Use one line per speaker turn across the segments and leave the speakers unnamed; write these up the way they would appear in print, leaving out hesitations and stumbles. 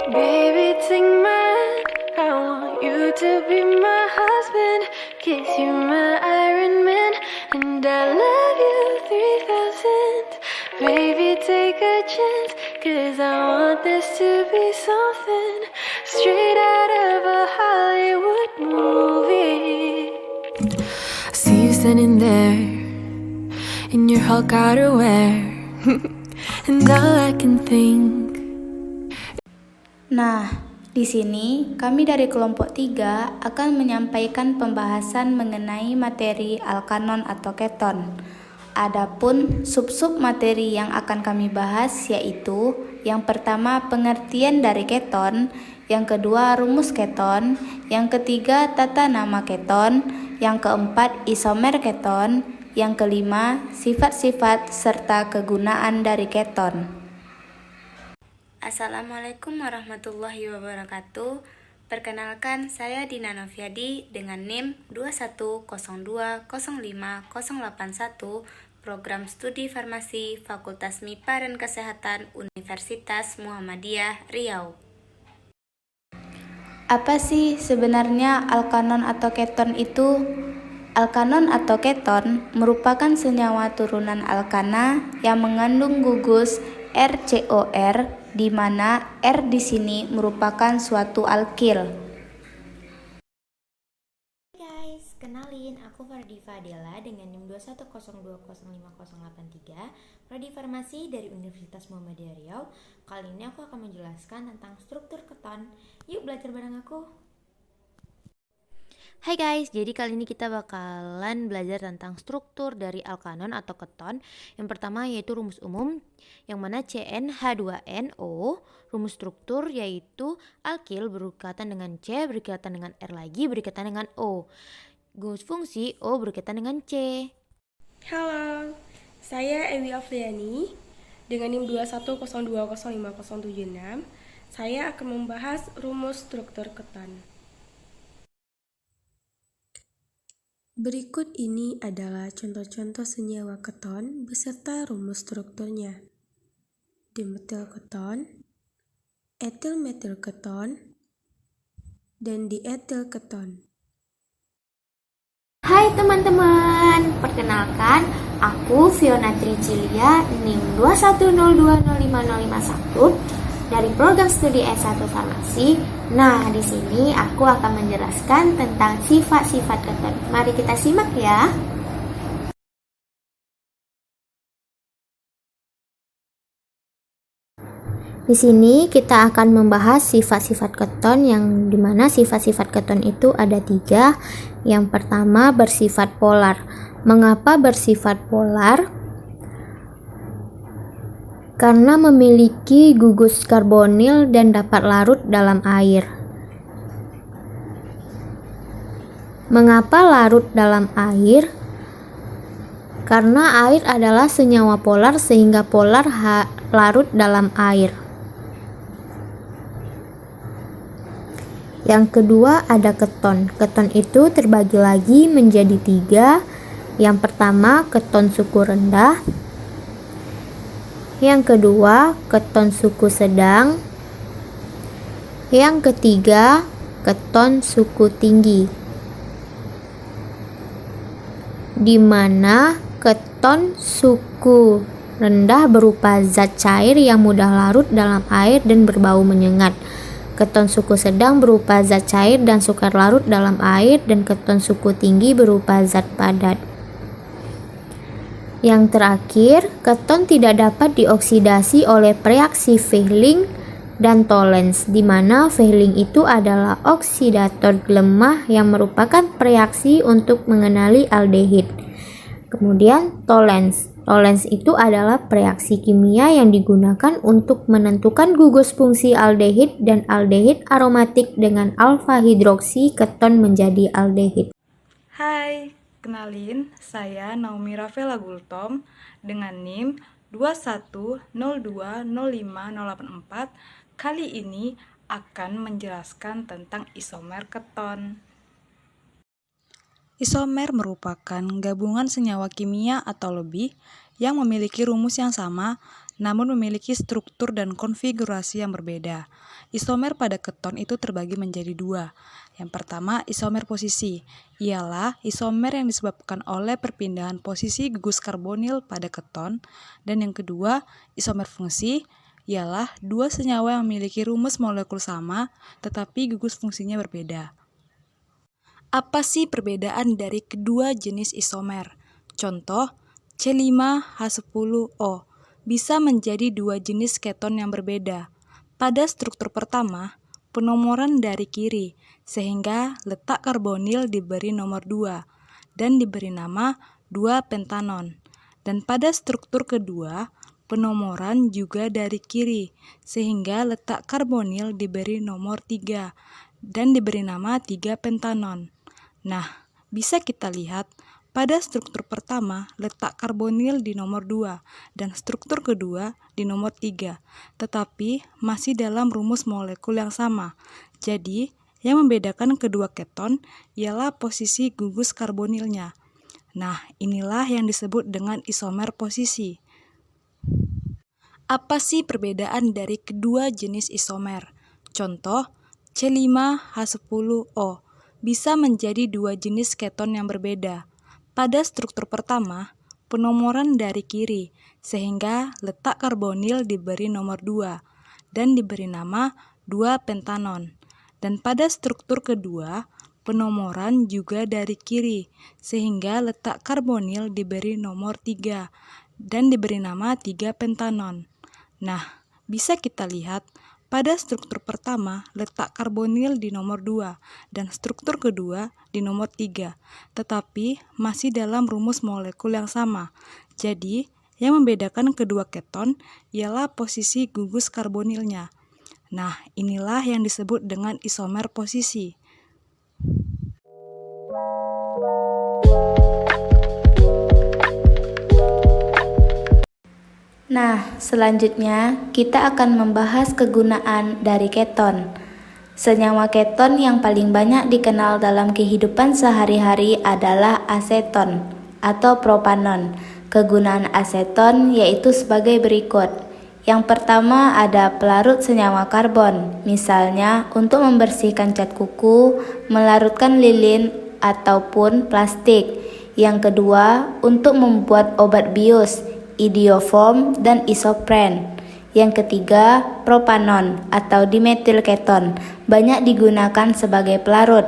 Baby, take my hand. I want you to be my husband. Kiss you, my Iron Man. And I love you 3000. Baby, take a chance. Cause I want this to be something straight out of a Hollywood movie. See you standing there in your Hulk outerwear. And all I can think.
Nah, di sini kami dari kelompok 3 akan menyampaikan pembahasan mengenai materi alkanon atau keton. Adapun sub-sub materi yang akan kami bahas yaitu yang pertama pengertian dari keton, yang kedua rumus keton, yang ketiga tata nama keton, yang keempat isomer keton, yang kelima sifat-sifat serta kegunaan dari keton. Assalamualaikum warahmatullahi wabarakatuh. Perkenalkan, saya Dina Noviadi dengan NIM 2102058081, Program Studi Farmasi Fakultas MIPA dan Kesehatan Universitas Muhammadiyah Riau. Apa sih sebenarnya alkanon atau keton itu? Alkanon atau keton merupakan senyawa turunan alkana yang mengandung gugus RCOR, di mana R di sini merupakan suatu alkil.
Hai guys, kenalin aku Fardi Fadela dengan NIM 2102058083, Prodi Farmasi dari Universitas Muhammadiyah Riau. Kali ini aku akan menjelaskan tentang struktur keton. Yuk belajar bareng aku. Hai guys, jadi kali ini kita bakalan belajar tentang struktur dari alkanon atau keton. Yang pertama yaitu rumus umum, yang mana CnH2nO. Rumus struktur yaitu alkil berikatan dengan C, berikatan dengan R lagi, berikatan dengan O. Gugus fungsi O berikatan dengan C.
Halo, saya Ewi Afriani dengan NIM 2102058076. Saya akan membahas rumus struktur keton. Berikut ini adalah contoh-contoh senyawa keton beserta rumus strukturnya. Dimetil keton, etil metil keton, dan dietil keton.
Hai teman-teman, perkenalkan aku Fiona Tricilia NIM 2102055051 dari program studi S1 Farmasi. Nah, di sini aku akan menjelaskan tentang sifat-sifat keton. Mari kita simak ya. Di sini kita akan membahas sifat-sifat keton, yang dimana sifat-sifat keton itu ada 3. Yang pertama bersifat polar. Mengapa bersifat polar? Karena memiliki gugus karbonil dan dapat larut dalam air. Mengapa larut dalam air? Karena air adalah senyawa polar sehingga polar larut dalam air. Yang kedua ada keton. Keton itu terbagi lagi menjadi 3. Yang pertama keton suku rendah. Yang kedua keton suku sedang. Yang ketiga keton suku tinggi. Di mana keton suku rendah berupa zat cair yang mudah larut dalam air dan berbau menyengat. Keton suku sedang berupa zat cair dan sukar larut dalam air, dan keton suku tinggi berupa zat padat. Yang terakhir, keton tidak dapat dioksidasi oleh reaksi Fehling dan Tollens, di mana Fehling itu adalah oksidator lemah yang merupakan reaksi untuk mengenali aldehid. Kemudian Tollens itu adalah reaksi kimia yang digunakan untuk menentukan gugus fungsi aldehid dan aldehid aromatik dengan alfa hidroksi keton menjadi aldehid.
Hai, kenalin, saya Naomi Rafaela Gultom dengan NIM 2102058084. Kali ini akan menjelaskan tentang isomer keton. Isomer merupakan gabungan senyawa kimia atau lebih yang memiliki rumus yang sama namun memiliki struktur dan konfigurasi yang berbeda. Isomer pada keton itu terbagi menjadi dua. Yang pertama, isomer posisi, ialah isomer yang disebabkan oleh perpindahan posisi gugus karbonil pada keton. Dan yang kedua, isomer fungsi, ialah dua senyawa yang memiliki rumus molekul sama, tetapi gugus fungsinya berbeda. Apa sih perbedaan dari kedua jenis isomer? Contoh, C5H10O bisa menjadi dua jenis keton yang berbeda. Pada struktur pertama, penomoran dari kiri, sehingga letak karbonil diberi nomor 2 dan diberi nama 2-pentanon. Dan pada struktur kedua, penomoran juga dari kiri, sehingga letak karbonil diberi nomor 3 dan diberi nama 3-pentanon. Nah, bisa kita lihat pada struktur pertama letak karbonil di nomor 2 dan struktur kedua di nomor 3, tetapi masih dalam rumus molekul yang sama. Jadi, yang membedakan kedua keton ialah posisi gugus karbonilnya. Nah, inilah yang disebut dengan isomer posisi. Apa sih perbedaan dari kedua jenis isomer? Contoh, C5H10O bisa menjadi dua jenis keton yang berbeda. Pada struktur pertama, penomoran dari kiri, sehingga letak karbonil diberi nomor 2 dan diberi nama 2-pentanon. Dan pada struktur kedua, penomoran juga dari kiri, sehingga letak karbonil diberi nomor 3 dan diberi nama 3-pentanon. Nah, bisa kita lihat pada struktur pertama letak karbonil di nomor 2 dan struktur kedua di nomor 3, tetapi masih dalam rumus molekul yang sama. Jadi, yang membedakan kedua keton ialah posisi gugus karbonilnya. Nah, inilah yang disebut dengan isomer posisi.
Nah, selanjutnya kita akan membahas kegunaan dari keton. Senyawa keton yang paling banyak dikenal dalam kehidupan sehari-hari adalah aseton atau propanon. Kegunaan aseton yaitu sebagai berikut. Yang pertama ada pelarut senyawa karbon, misalnya untuk membersihkan cat kuku, melarutkan lilin, ataupun plastik. Yang kedua, untuk membuat obat bius, idioform dan isopren. Yang ketiga, propanon atau dimetil keton, banyak digunakan sebagai pelarut.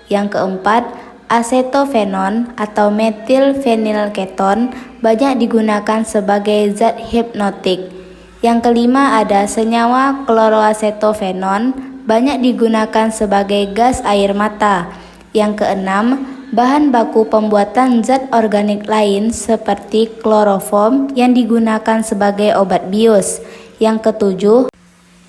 Yang keempat, asetofenon atau metil fenil keton, banyak digunakan sebagai zat hipnotik. Yang kelima ada senyawa kloroasetofenon, banyak digunakan sebagai gas air mata. Yang keenam, bahan baku pembuatan zat organik lain seperti kloroform yang digunakan sebagai obat bius. Yang ketujuh,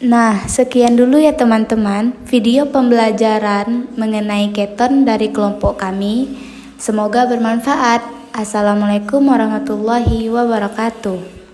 nah sekian dulu ya teman-teman video pembelajaran mengenai keton dari kelompok kami. Semoga bermanfaat. Assalamualaikum warahmatullahi wabarakatuh.